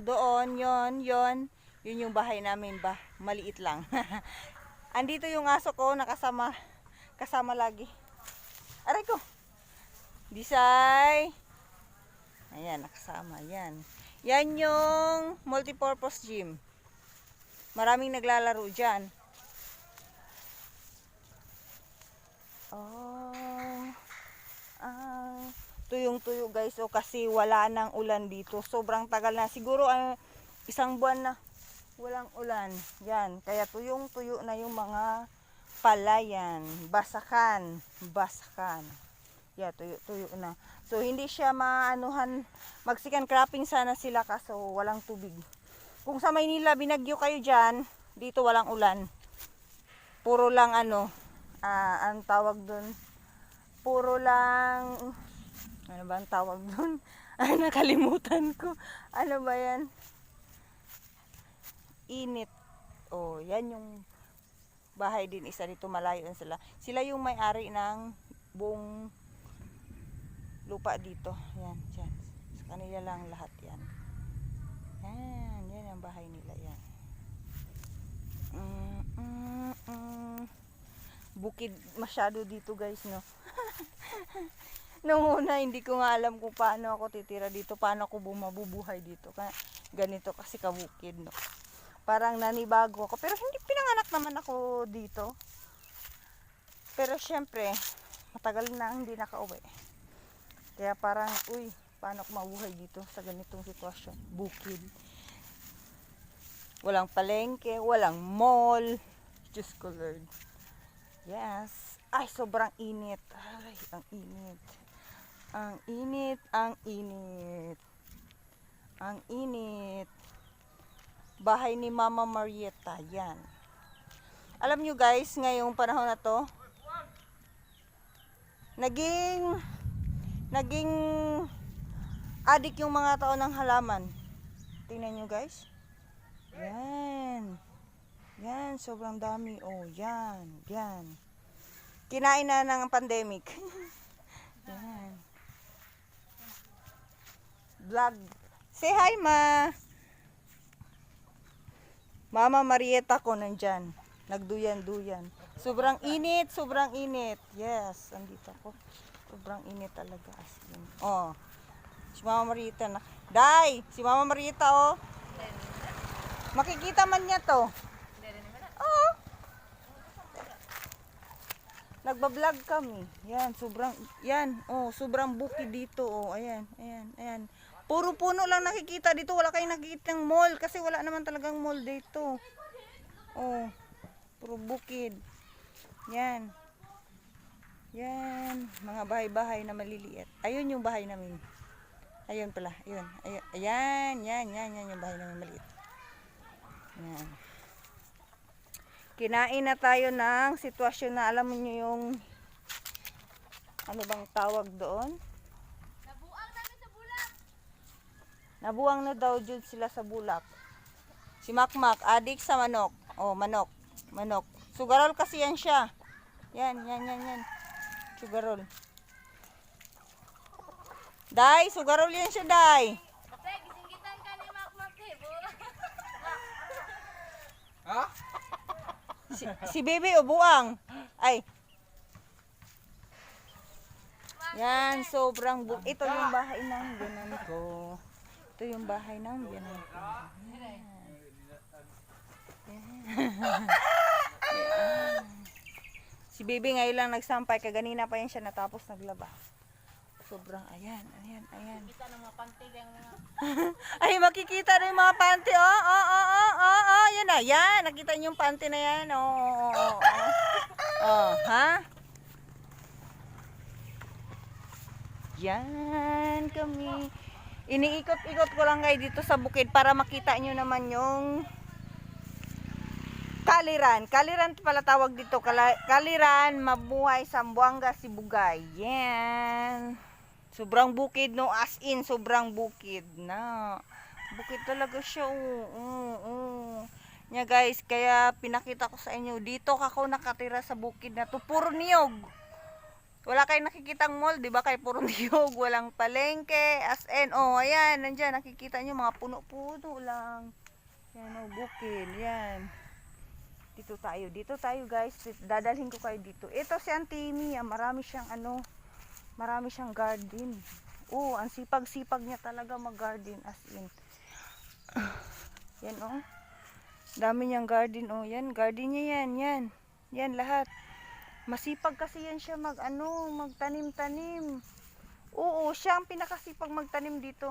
doon, yun yung bahay namin ba, maliit lang. Andito yung aso ko, kasama lagi. Aray ko. Disay. Ayan, nakasama, yan. Yan yung multipurpose gym. Maraming naglalaro dyan. Tuyong-tuyo guys, kasi wala nang ulan dito. Sobrang tagal na, siguro isang buwan na walang ulan. Yan, kaya tuyong-tuyo na yung mga palayan, basakan. Yeah, tuyo na. So hindi siya maanuhan, magsikan cropping sana sila kaso walang tubig. Kung sa Maynila binagyo kayo diyan, dito walang ulan. Puro lang ang tawag doon. Puro lang ano ba ang tawag doon? Ay, nakalimutan ko. Ano ba 'yan? Init. Oh, 'yan yung bahay din isa dito, malayo na sila. Sila yung may-ari ng buong lupa dito. Yan, dyan. Sa kanila lang lahat yan. Yan ang bahay nila yan. Bukid masyado dito guys, no? Nung una, hindi ko nga alam kung paano ako titira dito, paano ako mabubuhay dito. Ganito kasi kabukid, no? Parang nanibago ako. Pero hindi, pinanganak naman ako dito. Pero syempre, matagal na hindi nakauwi. Kaya parang, paano ako mabuhay dito sa ganitong sitwasyon? Bukid. Walang palengke, walang mall. Diyos ko Lord. Yes. Ay, sobrang init. Ay, ang init. Ang init, ang init. Ang init. Bahay ni Mama Marieta. Yan. Alam nyo guys, ngayong panahon na to, naging adik yung mga tao ng halaman. Tingnan nyo guys. Yan, sobrang dami. Oh, yan. Kinain na ng pandemic. Yan. Vlog. Say hi, ma. Mama Marieta ko nandyan. Nagduyan-duyan. Sobrang init. Yes, andito ako. Sobrang init talaga. Oh. Si Mama Marieta na. Day! Si Mama Marieta, oh. Makikita man niya to. Oo. Nagbablog kami. Yan, sobrang bukid dito, oh. Ayan. Puro puno lang nakikita dito. Wala kayong nakikita ng mall kasi wala naman talagang mall dito. Oh. Puro bukid. Yan, mga bahay-bahay na maliliit. Ayun yung bahay namin. Ayun pala, ayun. Ayan yung bahay namin maliit. Yan. Kinain na tayo ng sitwasyon na alam niyo yung ano bang tawag doon? Nabuang namin sa bulak. Nabuang na daw dyan sila sa bulak. Si Makmak, adik sa manok. Oh, manok. Sugarol kasi yan siya. Yan. Sugarol. Day, sugarol yan siya, Day. Kasi gisinggitan ka ni Makmak eh. Ha? Si Bebe o buang. Ay. Yan, sobrang ito yung bahay ng biyanan ko. Ito yung bahay ng biyanan ko. Yan. Si Bebe ngayon lang nagsampay, kaganina pa yan siya natapos naglaba. Sobrang, ayan. Kita ng mga panty lang mga. Ay, makikita na yung mga panty. Oh, yan na, yan. Nakita niyo yung panty na yan. Oh, ha? Yan kami. Iniikot-ikot ko lang kayo dito sa bukid para makita nyo naman yung Kaliran. Kaliran pala tawag dito. Kaliran, Mabuhay, Zamboanga, Sibugay. Yan. Sobrang bukid, no? As in, sobrang bukid na. Bukid talaga siya. Nya guys, kaya pinakita ko sa inyo. Dito ako nakatira sa bukid na to. Puro niyog. Wala kayong nakikitang mall, di ba? Kay puro niyog, walang palengke, as in, oh, ayan, nandyan, nakikita nyo, mga puno-puno lang. Yan, oh, bukid, yan. Dito tayo guys, dadalhin ko kayo dito. Ito si Auntie Mia, marami siyang marami siyang garden. Oh, ang sipag-sipag niya talaga mag-garden, as in. Yan, oh. Dami niyang garden, oh, yan, garden niya yan, yan. Yan, lahat. Masipag kasi yan siya magtanim-tanim. Oo, siya ang pinakasipag magtanim dito.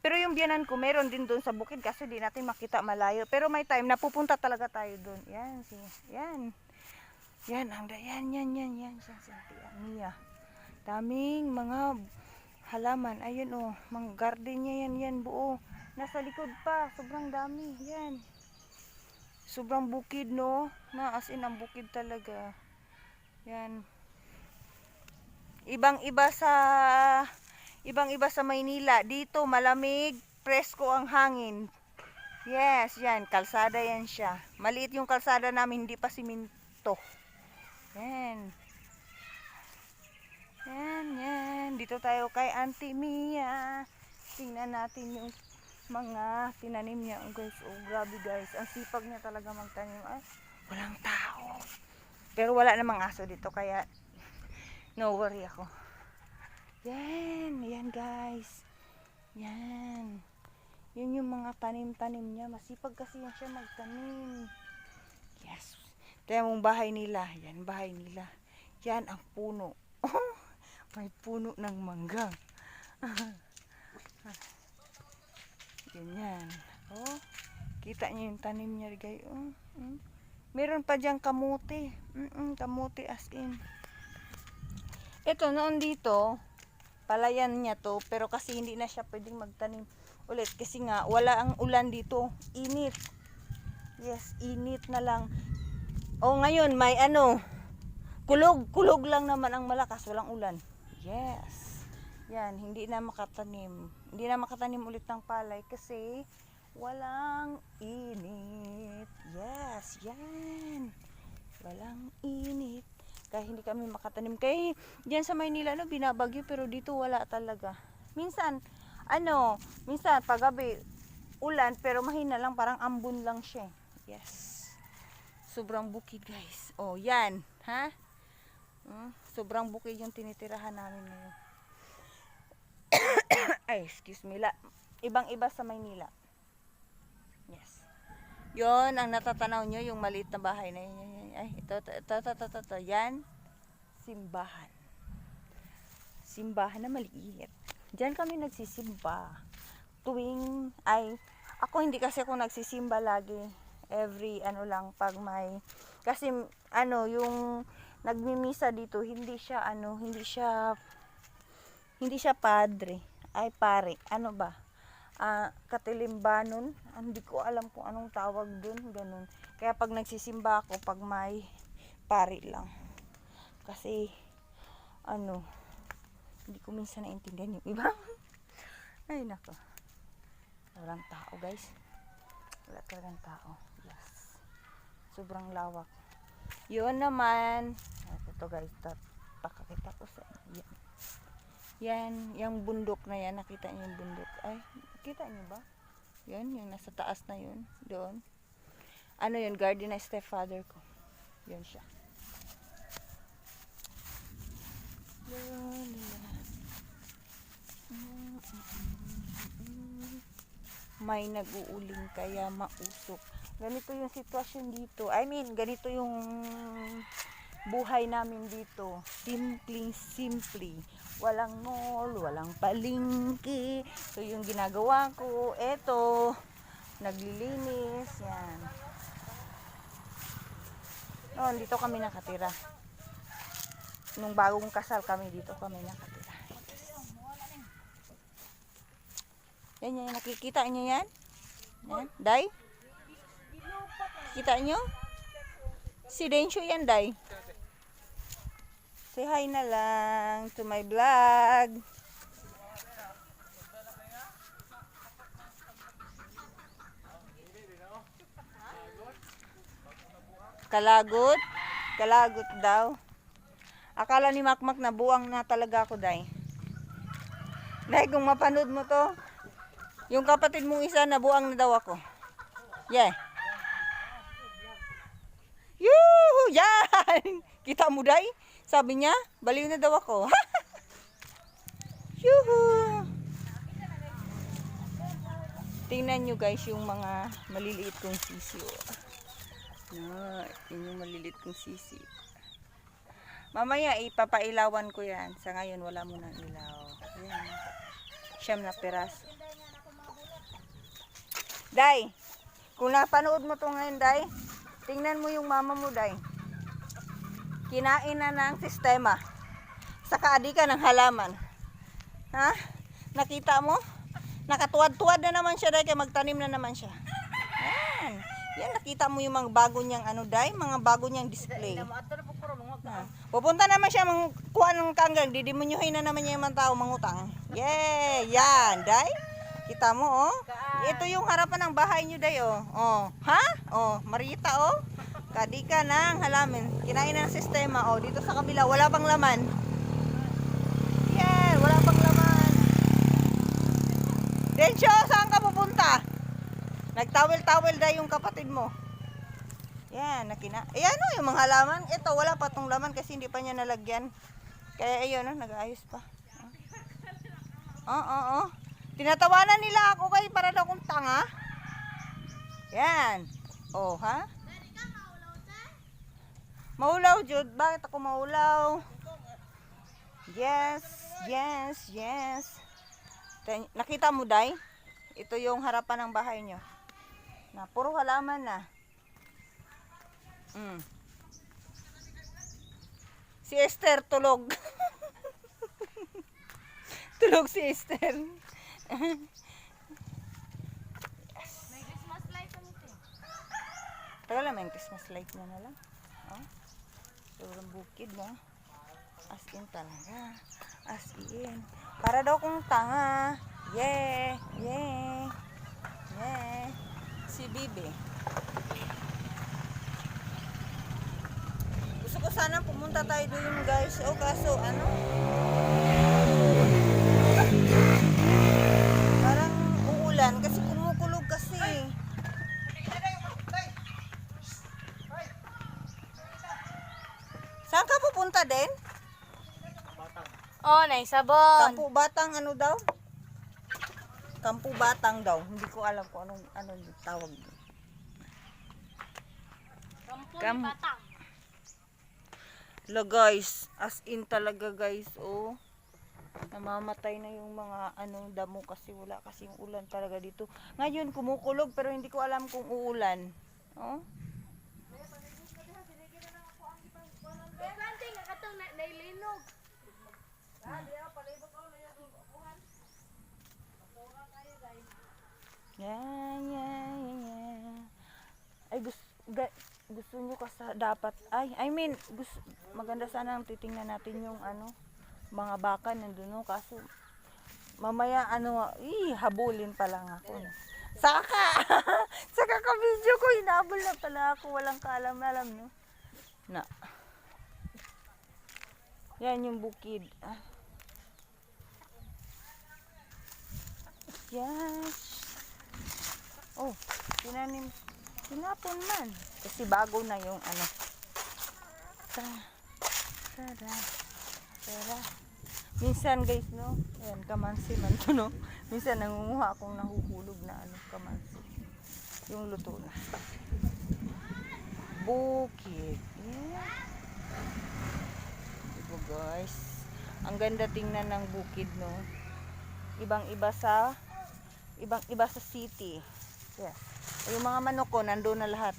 Pero yung biyanan ko, meron din doon sa bukid kasi di natin makita malayo. Pero may time, napupunta talaga tayo doon. Yan, yan. Yan, yan, siya, si Mia. Daming mga halaman. Ayun, oh, mga garden niya yan, buo. Nasa likod pa, sobrang dami. Yan. Sobrang bukid, no? Na, as in, ang bukid talaga. Yan. Ibang-iba sa Maynila. Dito malamig, presko ang hangin. Yes, yan, kalsada yan siya. Maliit yung kalsada namin, hindi pa siminto. Yan. Yan. Dito tayo kay Auntie Mia. Tingnan natin yung mga tinanim niya. Oh, guys, oh, grabe guys. Ang sipag niya talaga magtanim. Ay, walang tao. Pero wala namang aso dito, kaya no worry ako. Yan guys. Yan. Yun yung mga tanim-tanim niya. Masipag kasi yan siya magtanim. Yes. Kaya mong bahay nila. Yan, bahay nila. Yan ang puno. May puno ng mangga. Ganyan. Oh, kita niyo yung tanim niya, guys. Oh, meron pa diyang kamuti. Kamuti as in. Ito, noon dito, palayan niya to, pero kasi hindi na siya pwedeng magtanim ulit. Kasi nga, wala ang ulan dito. Init. Yes, init na lang. O, ngayon, may kulog lang naman ang malakas. Walang ulan. Yes. Yan, hindi na makatanim. Hindi na makatanim ulit ng palay kasi walang init. Yes, yan. Walang init. Kaya hindi kami makatanim. Kaya diyan sa Maynila, binabagyo, pero dito wala talaga. Minsan paggabi, ulan, pero mahina lang, parang ambon lang siya. Yes. Sobrang bukid, guys. Oh, yan. Ha? Sobrang bukid yung tinitirahan namin ngayon. Ay, excuse me. Ibang-iba sa Maynila. Yes. Yon ang natatanaw nyo, yung maliit na bahay na yun. Ay, ito. Yan. Simbahan. Simbahan na maliit. Diyan kami nagsisimba. Ako hindi kasi ako nagsisimba lagi. Every, pag may, kasi, yung nagmimisa dito, hindi siya padre. Ay, pare. Ano ba? Katilimbanon. Hindi ko alam kung anong tawag dun. Ganun. Kaya pag nagsisimba ako, pag may pare lang. Kasi, hindi ko minsan naintindihan yung iba. Ay, nako. Walang tao, guys. Wala talagang tao. Yes. Sobrang lawak. Yun naman. Ito, guys. Pakakita ko sa yan. Yan, yung bundok na yan, nakita niyo yung bundok. Ay, nakita niyo ba? Yan, yung nasa taas na yun, doon. Yun, garden na stepfather ko. Yun siya. May nag-uuling kaya mausok. Ganito yung sitwasyon dito. Ganito yung buhay namin dito. Simple. Walang mall, walang palengke. So yung ginagawa ko, eto, naglilinis, yan. Noon, dito kami nakatira. Nung bagong kasal kami, dito kami nakatira. Yan, nakikita nyo yan? Yan, Day? Kita nyo? Si Densyo yan, Day. Say hi na lang to my vlog. Kalagot? Kalagot daw. Akala ni Makmak na buwang na talaga ako, day. Day, kung mapanood mo to, yung kapatid mong isa na buwang na daw ako. Yeah. Yuhu! Yan! Kita mo, day? Sabi niya, baliw na daw ako. Yuhu! Tingnan nyo guys yung mga maliliit kong sisi. Yun yung maliliit kong sisi. Mamaya ipapailawan ko yan. Sa ngayon wala mo ng ilaw. Ayan. 9 na piraso. Day, kung napanood mo to ngayon, Day, tingnan mo yung mama mo, Day. Kinain na ng sistema. Saka adi ka ng halaman. Ha? Nakita mo? Nakatuwad-tuwad na naman siya, Day, kaya magtanim na naman siya. Yan. Yan, nakita mo yung mga bago niyang ano, Day, mga bago niyang display. Pupunta naman siya kuha ng kanggang, didimunyuhin na naman niya yung mga tao mangutang. Yeah, yan, Day. Kita mo, oh. Ito yung harapan ng bahay niyo, Day, oh. Oh, ha? Oh, Marita, oh. Kadi ka ng halaman. Kinain na ng sistema, oh. Dito sa kabila, wala pang laman. Yeah, wala pang laman. Densyo, saan ka pupunta? Nagtawel-tawel, Day, yung kapatid mo. Yan, ayan o, yung mga halaman. Ito, wala pa tong laman kasi hindi pa niya nalagyan. Kaya ayun, nag-aayos pa. Oo. Tinatawanan nila ako kay para daw kong tanga. Yan. Oh, ha? Maulaw, Jud. Bakit ako maulaw? Yes. Nakita mo, Day? Ito yung harapan ng bahay nyo. Na, puro halaman na. Si Esther tulog. Tulog si Esther. May Christmas light kami ito. Tagal lang, may Christmas light na lang. Oh. Sobrang bukid, no? As in talaga. As in. Para daw kung tanga. Yeah. Si Bibi. Gusto ko sana pumunta tayo doon, guys. O kaso ano? Parang uulan kasi kumukulog kasi. Saan ka pupunta din? Oh, naisabon. Kampo Batang ano daw? Kampo Batang daw. Hindi ko alam kung anong tawag. Kampung Batang. La guys, as in talaga guys, oh. Namamatay na yung mga damo kasi wala kasi yung ulan talaga dito. Ngayon kumukulog pero hindi ko alam kung uulan. Oh. Planting ka katong nailinog. Yeah. Ay gusto nyo kasi dapat maganda sana ang titingnan natin yung mga baka nandun, no? Kaso mamaya habulin pa lang ako. Saka ka video ko, hinabol na pala ako, walang kaalam-alam, no? Na. Yan yung bukid. Yes. Oh, tinapon man. Kasi bago na yung Tara. Minsan guys, no? Ayan, kamansi man to, no? Minsan nangunguha akong nahuhulog na kamansi. Yung luto na. Bukid. Yeah. Diba guys? Ang ganda tingnan ng bukid, no? Ibang-iba sa city. Yeah. Yung mga manok ko, nandun na lahat.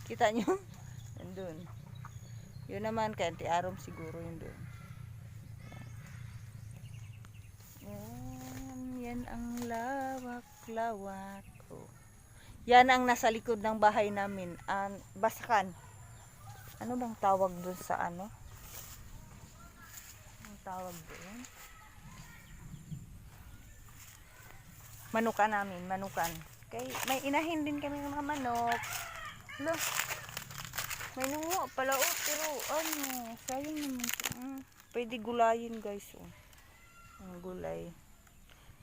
Kita nyo? Nandun. Yun naman, kay Auntie Arom siguro yun doon. Yan ang lawak-lawak. Oh. Yan ang nasa likod ng bahay namin. Basakan. Ano bang tawag doon sa Ang tawag doon? Manukan namin, manukan. Okay, may inahin din kami ng mga manok. Look. May nungo pala, oh, pero ano, sayang naman ito. Pwede gulayin guys, oh. Ang gulay.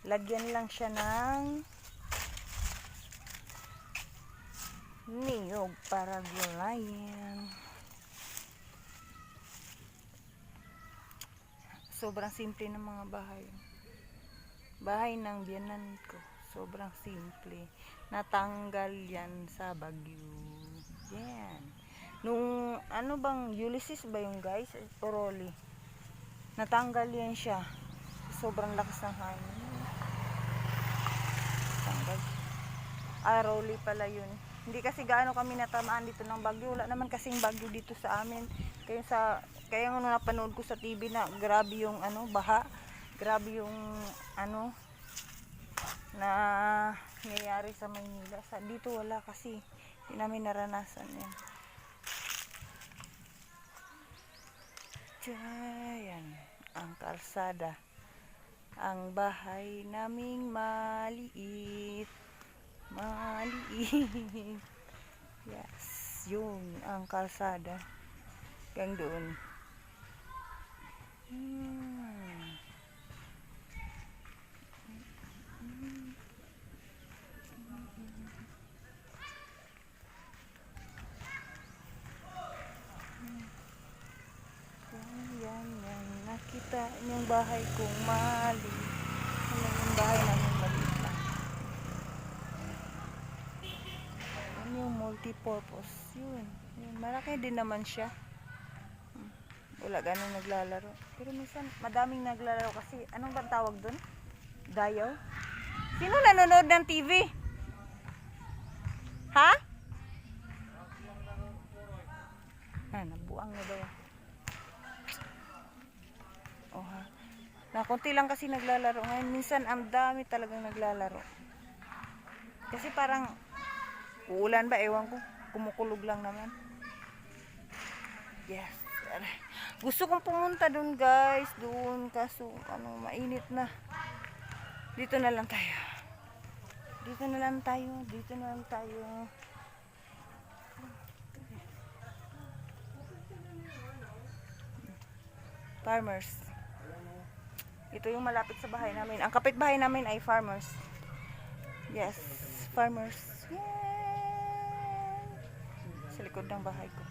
Lagyan lang siya ng niyog para gulayin. Sobrang simple ng mga bahay. Bahay ng biyanan ko. Sobrang simple. Natanggal yan sa Bagyo. Yan. Nung ano bang Ulysses ba yung guys? Oroli. Natanggal yan siya. Sobrang lakas ng hangin. Tanggal. Oroli pala yun. Hindi kasi gaano kami natamaan dito ng bagyo. Wala naman kasing bagyo dito sa amin. Kaya nga napanood ko sa TV na grabe yung ano, baha. Grabe yung ano na nangyayari sa Maynila. Dito wala kasi. Hindi namin naranasan yan. Diyan ang kalsada. Ang bahay naming maliit. Maliit. Yes, yun ang kalsada. Hanggang doon. Yan. Nakita yung bahay kong maliit. Yung bahay namin maliit lang. Yung multipurpose yun, malaki din naman siya. Wala ganun naglalaro, pero minsan madaming naglalaro kasi anong bang tawag dun? Dayaw? Sino nanonood ng TV? Ha? Nabuang na daw. Oh ha, na konti lang kasi naglalaro ngayon. Minsan ang dami talagang naglalaro kasi parang uulan ba, ewan ko. Kumukulog lang naman. Yes. Gusto kong pumunta dun guys. Doon. Kaso, mainit na. Dito na lang tayo. Farmers. Ito yung malapit sa bahay namin. Ang kapitbahay namin ay farmers. Yes. Farmers. Yan. Sa likod ng bahay ko.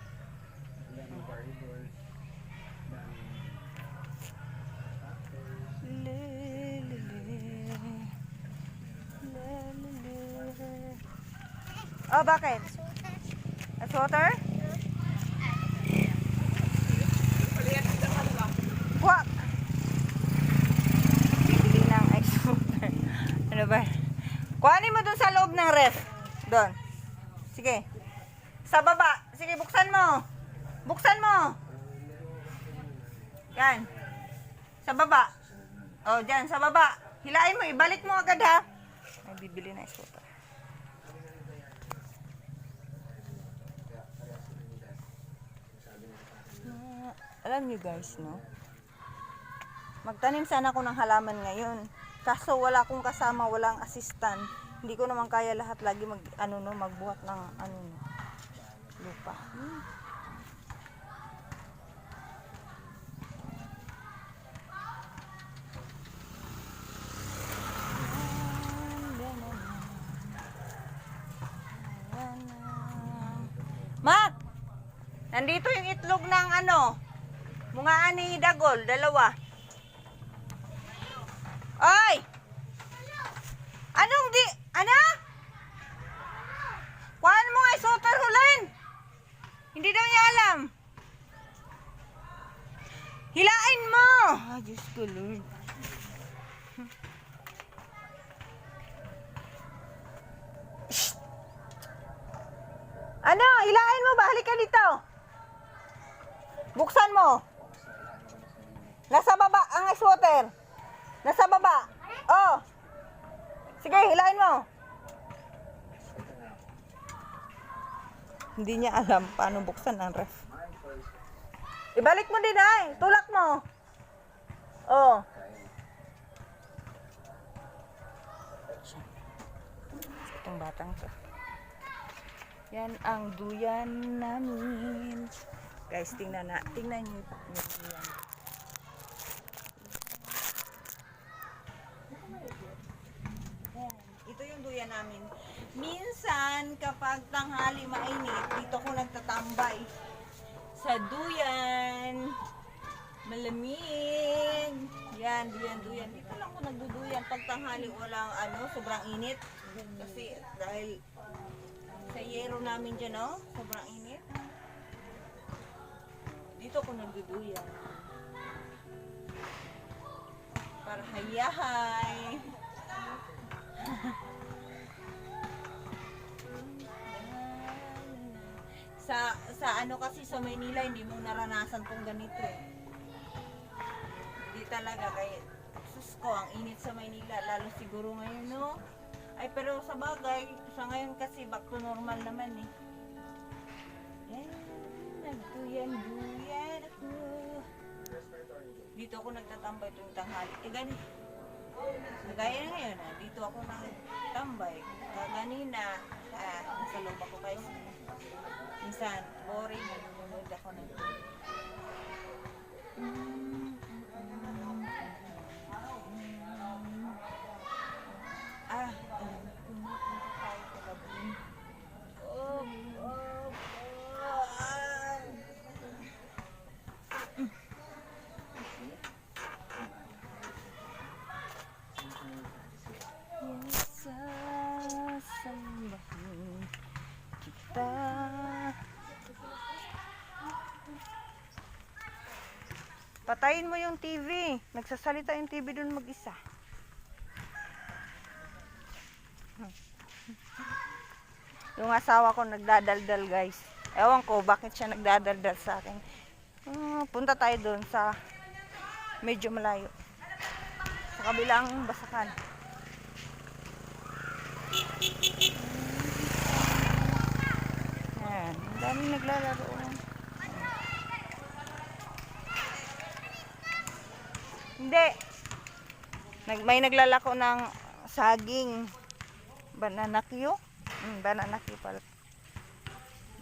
Oh, bakit? Ice water? What? Bibili ng ice water. Ano ba? Kuhanin mo dun sa loob ng ref. Doon. Sige. Sa baba. Sige, buksan mo. Yan. Sa baba. Oh, dyan, sa baba. Hilain mo, ibalik mo agad ha. Ay, bibili na ice water. Alam niyo guys, no? Magtanim sana ako ng halaman ngayon. Kaso wala akong kasama, walang assistant. Hindi ko naman kaya lahat lagi magbuhat ng lupa. Mak! Nandito yung itlog ng mungaan ni Dagol, 2. Oy! Anong di... Kuhaan mo nga super hulin! Hindi daw niya alam. Hilain mo! Diyos ko Lord. Hilain mo ba? Halika dito. Buksan mo. Nasa baba ang ice water. Nasa baba. Oh. Sige, hilain mo. Hindi niya alam paano buksan ang ref. Ibalik mo din ay. Tulak mo. Oh. Itong batang to. Yan ang duyan namin. Guys, tingnan niyo yung duyan. Ayan, ito yung duyan namin. Minsan, kapag tanghali mainit, dito ko nagtatambay. Sa duyan. Malamig. Yan, duyan. Dito lang ko nagduduyan. Pag tanghali, walang sobrang init. Kasi dahil sa yero namin dyan, sobrang init. Dito ko nagduduyan. Para hayahay. sa kasi sa Maynila, hindi mo naranasan tong ganito eh. Hindi talaga kaya sus ko, ang init sa Maynila, lalo siguro ngayon, no? Ay, pero sa bagay, sa ngayon kasi back to normal naman eh. Yan, nagduyan ako. Dito ako nagtatambay tuwing tanghali. Gani. Kagaya na ngayon, dito ako nagtambay. Kanina, nasa loob ako guys. Minsan, boring, nanonood ako ng sasambahin kita. Patayin mo yung TV. Nagsasalita yung TV dun mag-isa. Yung asawa ko nagdadaldal guys. Ewan ko bakit siya nagdadaldal sa akin. Punta tayo dun sa medyo malayo. Sa kabilang basakan. Yan. Ang daming naglalaro. Hindi. May naglalako ng saging. Banana Q. Banana Q pala.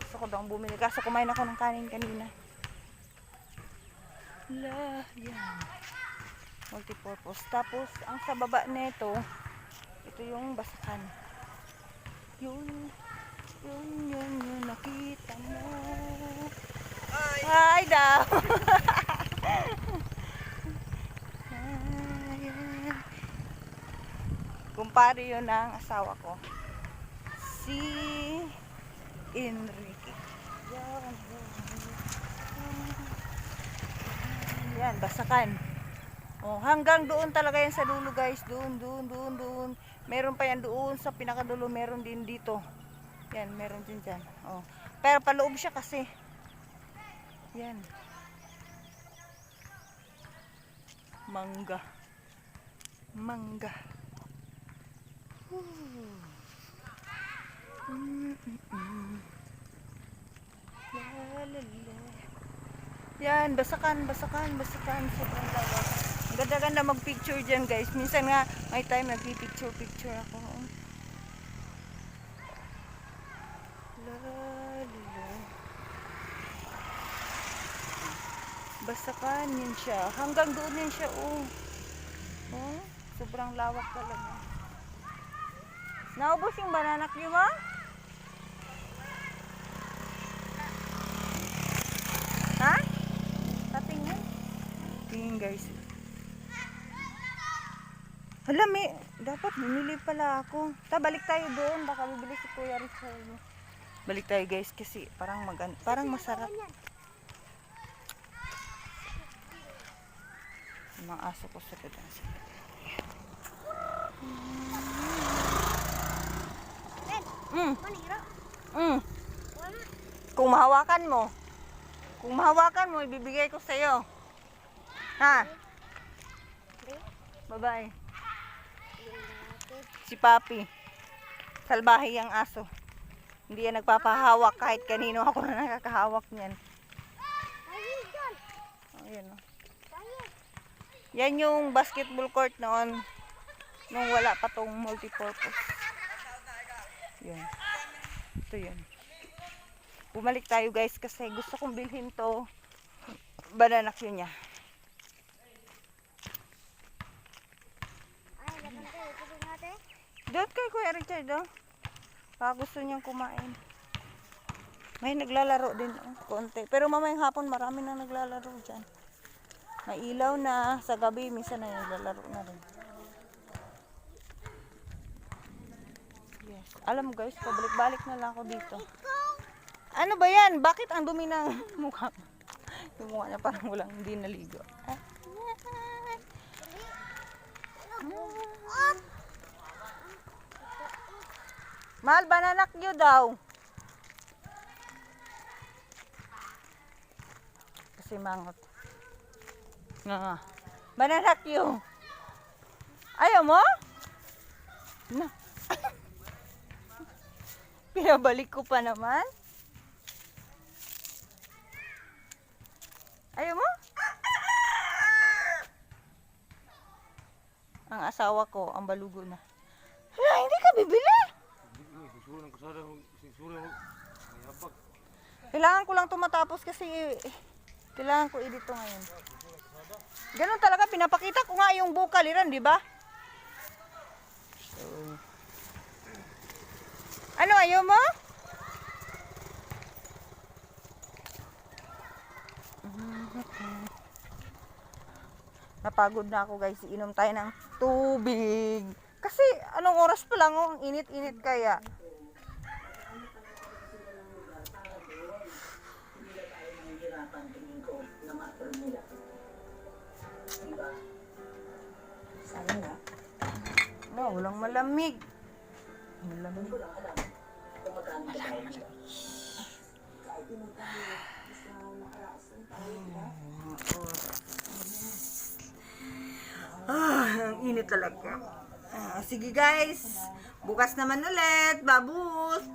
Gusto ko daw bumili. Kaso kumain ako ng kanin kanina. Yan. Multipurpose. Tapos, ang sa baba nito, ito yung basakan. Yun, nakita mo. Ay daw. Kumpare yun ang asawa ko. Si Enrique. Yan, basakan. Hanggang doon talaga yan sa dulo guys. Doon. Meron pa yan doon sa pinakadulo. Meron din dito. Yan, meron din dyan. Pero paloob siya kasi. Yan. Mangga. Yan, basakan. Sobrang lawak. Ang ganda-ganda mag-picture dyan guys. Minsan nga, may time nag-picture ako. Basakan yun siya. Hanggang doon yun siya. Sobrang lawak talaga. Naubos yung banana Q mo? Ha? Tatingin? Tingin guys. Hala, dapat bumili pala ako. Balik tayo doon. Baka bibili si Kuya Richard. Balik tayo guys kasi parang masarap. Yung mga aso ko sa tadas. Kung mahawakan mo, ibibigay ko sa iyo. Ha? Bye-bye. Si Papi. Salbahe ang aso. Hindi yan nagpapahawak kahit kanino ako na nakakahawak niyan. Ayan o. Yan yung basketball court noon. Nung wala pa tong multipurpose. Yun. Ito yun. Bumalik tayo guys kasi gusto kong bilhin to banana cue niya. Doon kay Kuya Richard oh. Baka gusto niyang kumain. May naglalaro din oh, konti. Pero mamayang hapon marami nang naglalaro dyan. May ilaw na. Sa gabi minsan na naglalaro na rin. Yes. Alam mo guys, pabalik-balik na lang ako dito. Ano ba yan? Bakit ang dumi ng mukha? Yung mukha niya parang walang hindi naligo. Mahal, banana cue daw. Kasi mangot. Nga. Banana cue. Ayaw mo? Na. Pinabalik ko pa naman. Ayaw mo? Ang asawa ko, ang balugo na. Hala, hindi ka bibili? Kailangan ko lang ito matapos kasi kailangan ko i-edito ngayon. Ganun talaga, pinapakita ko nga yung bukaliran, di ba? So, ano, ayaw mo? Napagod na ako guys, inom tayo ng tubig. Kasi anong oras pa lang, oh, ang init-init kaya. No, walang malamig. Malamig. Ang init talaga. Sige guys, bukas naman ulit. Babus!